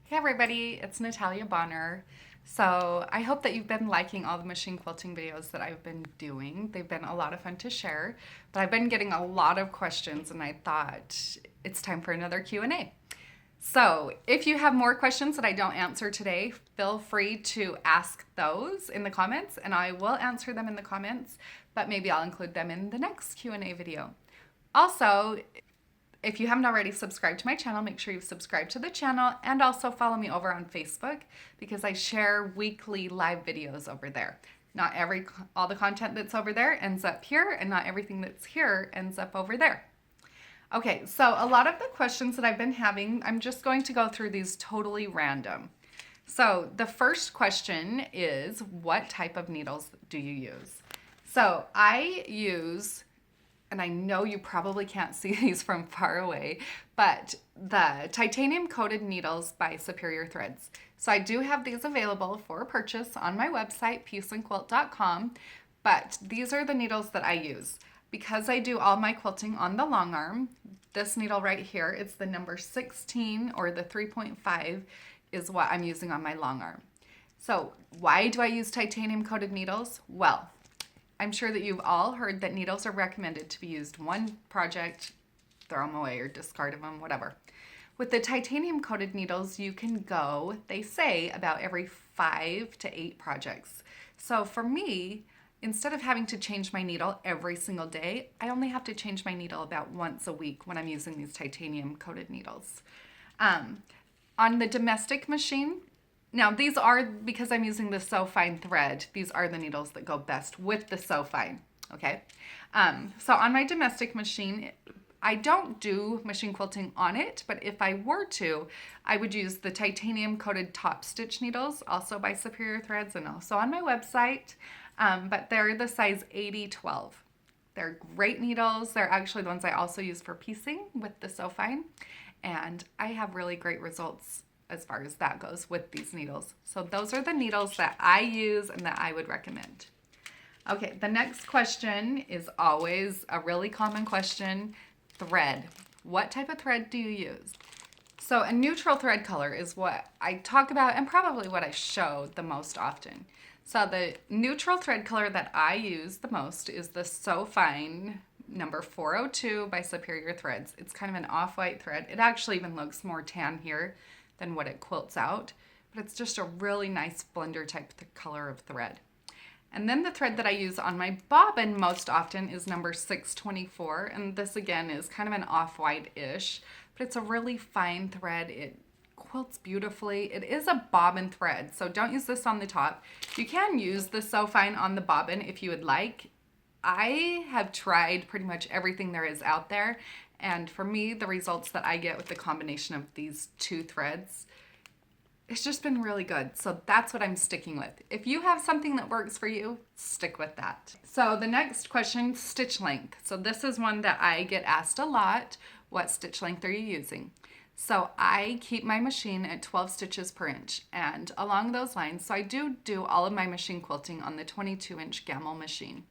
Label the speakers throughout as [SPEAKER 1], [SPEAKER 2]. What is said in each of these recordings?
[SPEAKER 1] Hey everybody, it's Natalia Bonner. So I hope that you've been liking all the machine quilting videos that I've been doing. They've been a lot of fun to share, but I've been getting a lot of questions and I thought it's time for another Q&A. So if you have more questions that I don't answer today, feel free to ask those in the comments and I will answer them in the comments, but maybe I'll include them in the next Q&A video. Also, if you haven't already subscribed to my channel, make sure you've subscribed to the channel and also follow me over on Facebook because I share weekly live videos over there. Not all the content that's over there ends up here and not everything that's here ends up over there. Okay, so a lot of the questions that I've been having, I'm just going to go through these totally random. So the first question is, what type of needles do you use? So I use, and I know you probably can't see these from far away, but the titanium coated needles by Superior Threads. So I do have these available for purchase on my website, peaceandquilt.com, but these are the needles that I use. Because I do all my quilting on the long arm, this needle right here, it's the number 16 or the 3.5 is what I'm using on my long arm. So why do I use titanium coated needles? Well, I'm sure that you've all heard that needles are recommended to be used one project, throw them away or discard them, whatever. With the titanium coated needles, you can go, they say, about every 5 to 8 projects. So for me, instead of having to change my needle every single day, I only have to change my needle about once a week when I'm using these titanium coated needles. On the domestic machine, now these are, because I'm using the So Fine thread, these are the needles that go best with the So Fine, okay? So on my domestic machine, I don't do machine quilting on it, but if I were to, I would use the titanium coated top stitch needles, also by Superior Threads and also on my website, but they're the size 80-12. They're great needles. They're actually the ones I also use for piecing with the So Fine, and I have really great results as far as that goes with these needles. So those are the needles that I use and that I would recommend. Okay, the next question is always a really common question. Thread. What type of thread do you use? So a neutral thread color is what I talk about and probably what I show the most often. So the neutral thread color that I use the most is the So Fine number 402 by Superior Threads. It's kind of an off-white thread. It actually even looks more tan here than what it quilts out, but it's just a really nice blender type color of thread. And then the thread that I use on my bobbin most often is number 624, and this again is kind of an off-white-ish, but it's a really fine thread. It quilts beautifully. It is a bobbin thread, so don't use this on the top. You can use the So Fine on the bobbin if you would like. I have tried pretty much everything there is out there, and for me, the results that I get with the combination of these two threads, it's just been really good. So that's what I'm sticking with. If you have something that works for you, stick with that. So the next question, stitch length. So this is one that I get asked a lot. What stitch length are you using? So I keep my machine at 12 stitches per inch, and along those lines, so I do all of my machine quilting on the 22-inch Gamma machine.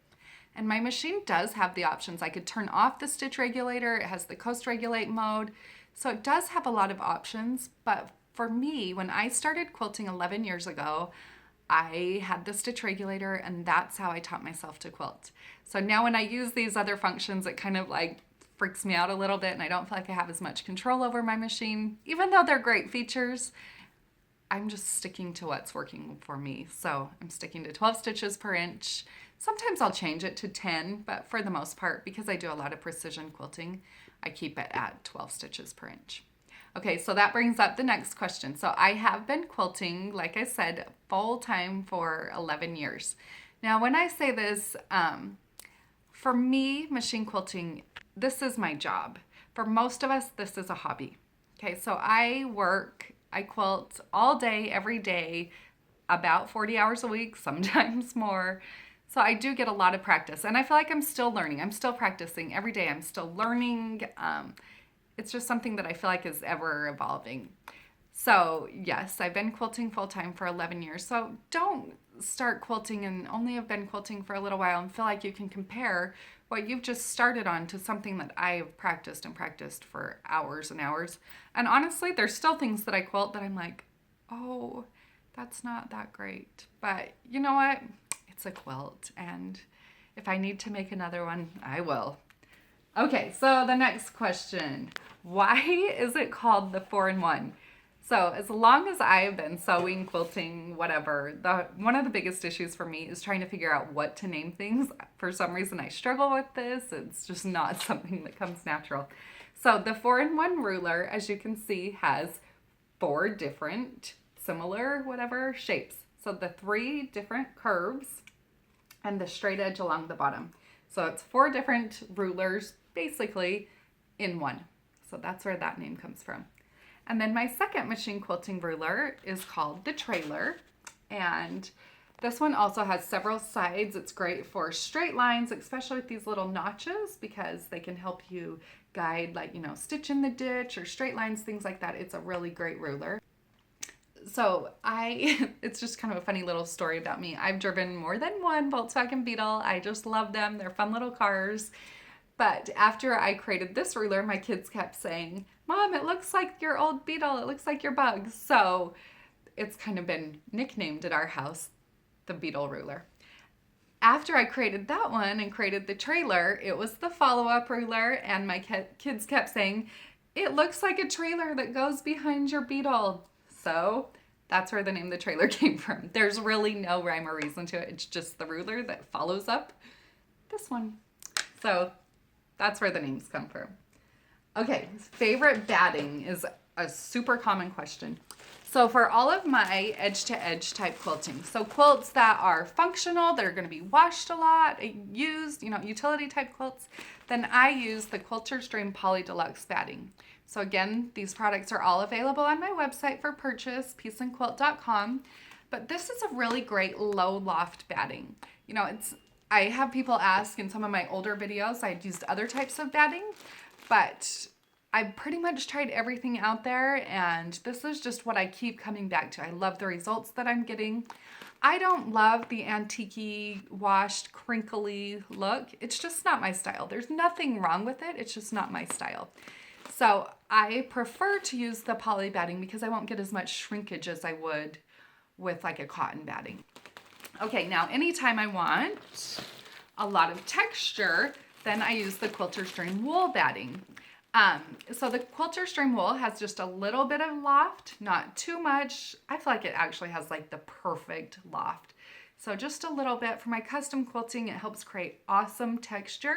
[SPEAKER 1] And my machine does have the options. I could turn off the stitch regulator. It has the coast regulate mode. So it does have a lot of options. But for me, when I started quilting 11 years ago, I had the stitch regulator and that's how I taught myself to quilt. So now when I use these other functions, it kind of like freaks me out a little bit and I don't feel like I have as much control over my machine. Even though they're great features, I'm just sticking to what's working for me. So I'm sticking to 12 stitches per inch. Sometimes I'll change it to 10, but for the most part, because I do a lot of precision quilting, I keep it at 12 stitches per inch. Okay, so that brings up the next question. So I have been quilting, like I said, full time for 11 years. Now, when I say this, for me, machine quilting, this is my job. For most of us, this is a hobby. Okay, so I quilt all day, every day, about 40 hours a week, sometimes more. So I do get a lot of practice and I feel like I'm still learning. I'm still practicing every day. I'm still learning. It's just something that I feel like is ever evolving. So yes, I've been quilting full time for 11 years. So don't start quilting and only have been quilting for a little while and feel like you can compare what you've just started on to something that I've practiced and practiced for hours and hours. And honestly, there's still things that I quilt that I'm like, oh, that's not that great. But you know what? It's a quilt, and if I need to make another one, I will. Okay, so the next question. Why is it called the 4-in-1? So as long as I've been sewing, quilting, whatever, one of the biggest issues for me is trying to figure out what to name things. For some reason, I struggle with this. It's just not something that comes natural. So the 4-in-1 ruler, as you can see, has 4 different similar whatever shapes. So the 3 different curves and the straight edge along the bottom. So it's 4 different rulers basically in one. So that's where that name comes from. And then my second machine quilting ruler is called the trailer. And this one also has several sides. It's great for straight lines, especially with these little notches, because they can help you guide, like, stitch in the ditch or straight lines, things like that. It's a really great ruler. So it's just kind of a funny little story about me. I've driven more than one Volkswagen Beetle. I just love them. They're fun little cars. But after I created this ruler, my kids kept saying, Mom, it looks like your old Beetle. It looks like your Bug. So it's kind of been nicknamed at our house, the Beetle ruler. After I created that one and created the trailer, it was the follow-up ruler, and my kids kept saying, it looks like a trailer that goes behind your Beetle. So that's where the name the trailer came from. There's really no rhyme or reason to it. It's just the ruler that follows up this one. So that's where the names come from. Okay, favorite batting is a super common question. So for all of my edge-to-edge type quilting, so quilts that are functional, that are going to be washed a lot, used, utility type quilts, then I use the Quilter's Dream Poly Deluxe batting. So again, these products are all available on my website for purchase, peaceandquilt.com. But this is a really great low loft batting. I have people ask in some of my older videos, I'd used other types of batting, but I've pretty much tried everything out there, and this is just what I keep coming back to. I love the results that I'm getting. I don't love the antique-y, washed, crinkly look. It's just not my style. There's nothing wrong with it. It's just not my style. So I prefer to use the poly batting because I won't get as much shrinkage as I would with like a cotton batting. Okay, now anytime I want a lot of texture, then I use the Quilter's Dream wool batting. So the Quilter's Dream wool has just a little bit of loft, not too much. I feel like it actually has like the perfect loft. So just a little bit. For my custom quilting, it helps create awesome texture,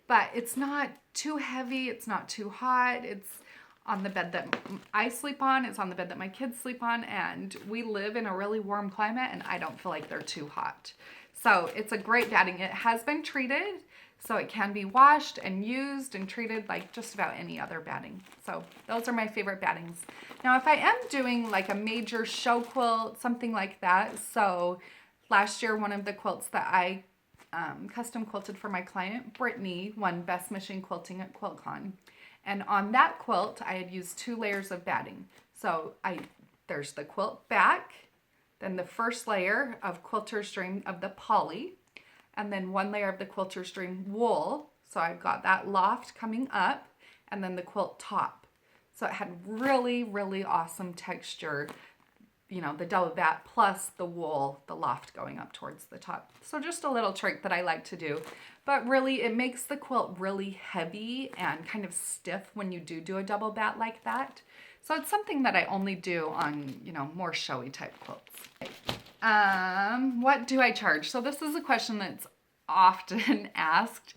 [SPEAKER 1] but it's not too heavy. It's not too hot. It's on the bed that I sleep on. It's on the bed that my kids sleep on, and we live in a really warm climate, and I don't feel like they're too hot. So it's a great batting. It has been treated, so it can be washed and used and treated like just about any other batting. So those are my favorite battings. Now, if I am doing like a major show quilt, something like that, so last year, one of the quilts that I custom quilted for my client, Brittany, won Best Machine Quilting at QuiltCon. And on that quilt, I had used 2 layers of batting. So there's the quilt back, then the first layer of Quilter's Dream of the poly, and then 1 layer of the Quilter's Dream wool. So I've got that loft coming up, and then the quilt top. So it had really, really awesome texture, the double bat plus the wool, the loft going up towards the top. So just a little trick that I like to do. But really, it makes the quilt really heavy and kind of stiff when you do a double bat like that. So it's something that I only do on, more showy type quilts. What do I charge? So this is a question that's often asked.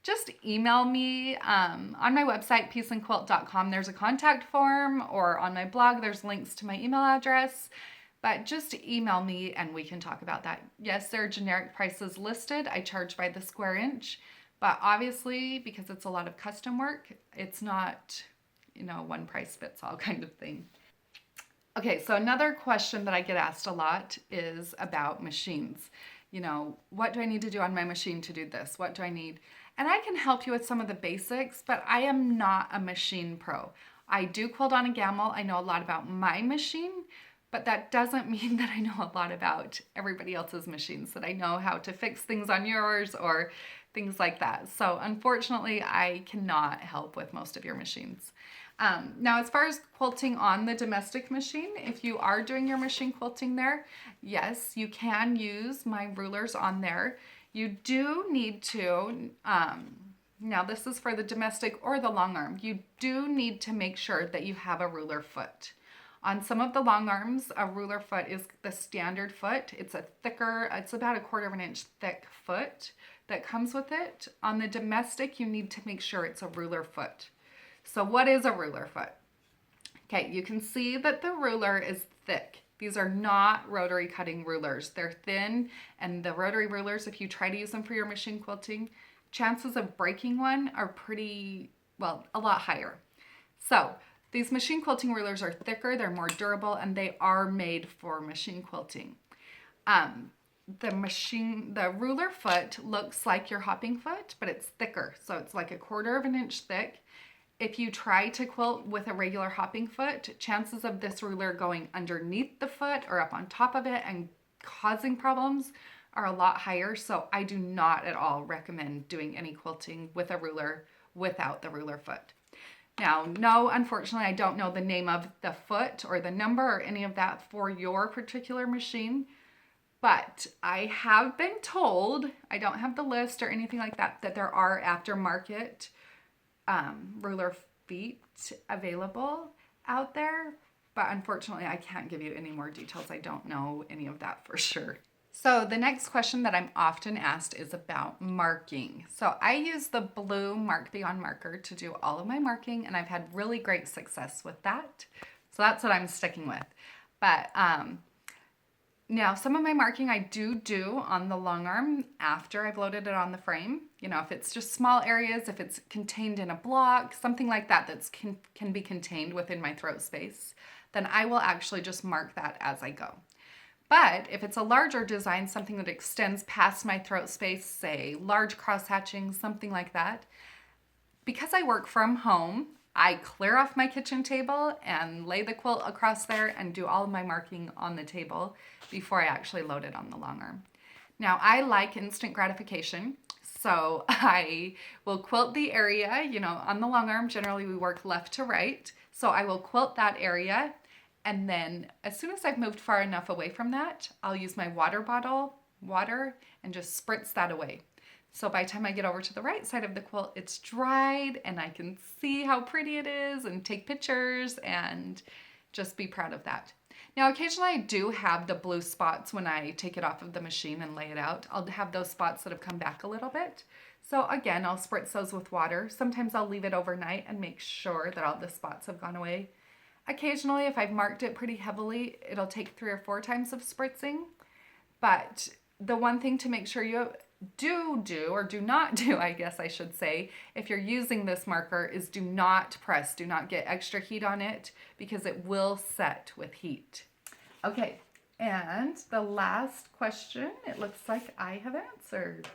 [SPEAKER 1] Just email me on my website, peaceandquilt.com. There's a contact form, or on my blog, there's links to my email address. But just email me and we can talk about that. Yes, there are generic prices listed. I charge by the square inch. But obviously, because it's a lot of custom work, it's not, one price fits all kind of thing. Okay, so another question that I get asked a lot is about machines. What do I need to do on my machine to do this? What do I need? And I can help you with some of the basics, but I am not a machine pro. I do quilt on a Gamble. I know a lot about my machine, but that doesn't mean that I know a lot about everybody else's machines, that I know how to fix things on yours or things like that. So unfortunately, I cannot help with most of your machines. Now, as far as quilting on the domestic machine, if you are doing your machine quilting there, yes, you can use my rulers on there. You do need to, now this is for the domestic or the long arm, you do need to make sure that you have a ruler foot. On some of the long arms, a ruler foot is the standard foot. It's a thicker, it's about a 1/4 of an inch thick foot that comes with it. On the domestic, you need to make sure it's a ruler foot. So what is a ruler foot? Okay, you can see that the ruler is thick. These are not rotary cutting rulers. They're thin, and the rotary rulers, if you try to use them for your machine quilting, chances of breaking one are pretty, well, a lot higher. So these machine quilting rulers are thicker, they're more durable, and they are made for machine quilting. The ruler foot looks like your hopping foot, but it's thicker. So it's like a 1/4 of an inch thick. If you try to quilt with a regular hopping foot, chances of this ruler going underneath the foot or up on top of it and causing problems are a lot higher. So I do not at all recommend doing any quilting with a ruler without the ruler foot. Now, no, unfortunately, I don't know the name of the foot or the number or any of that for your particular machine, but I have been told, I don't have the list or anything like that, that there are aftermarket ruler feet available out there, but unfortunately I can't give you any more details. I don't know any of that for sure. So the next question that I'm often asked is about marking. So I use the blue Mark Beyond marker to do all of my marking, and I've had really great success with that. So that's what I'm sticking with. But now, some of my marking I do on the long arm after I've loaded it on the frame. You know, if it's just small areas, if it's contained in a block, something like that can be contained within my throat space, then I will actually just mark that as I go. But if it's a larger design, something that extends past my throat space, say large cross hatching, something like that, because I work from home, I clear off my kitchen table and lay the quilt across there and do all of my marking on the table before I actually load it on the long arm. Now, I like instant gratification, so I will quilt the area, you know, on the long arm. Generally, we work left to right, so I will quilt that area, and then as soon as I've moved far enough away from that, I'll use my water bottle, and just spritz that away. So by the time I get over to the right side of the quilt, it's dried and I can see how pretty it is and take pictures and just be proud of that. Now, occasionally I do have the blue spots when I take it off of the machine and lay it out. I'll have those spots that have come back a little bit. So again, I'll spritz those with water. Sometimes I'll leave it overnight and make sure that all the spots have gone away. Occasionally, if I've marked it pretty heavily, it'll take 3 or 4 times of spritzing. But the one thing to make sure you do or do not do, I guess I should say, if you're using this marker, is do not press, do not get extra heat on it, because it will set with heat. Okay, and the last question, it looks like I have answered.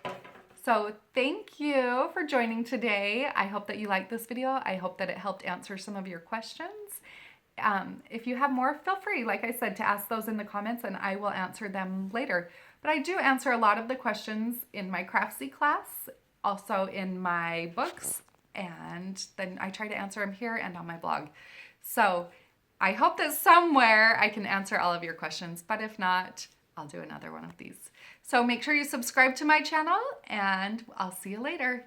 [SPEAKER 1] So thank you for joining today. I hope that you liked this video. I hope that it helped answer some of your questions. If you have more, feel free, like I said, to ask those in the comments and I will answer them later. But I do answer a lot of the questions in my Craftsy class, also in my books, and then I try to answer them here and on my blog. So I hope that somewhere I can answer all of your questions, but if not, I'll do another one of these. So make sure you subscribe to my channel and I'll see you later.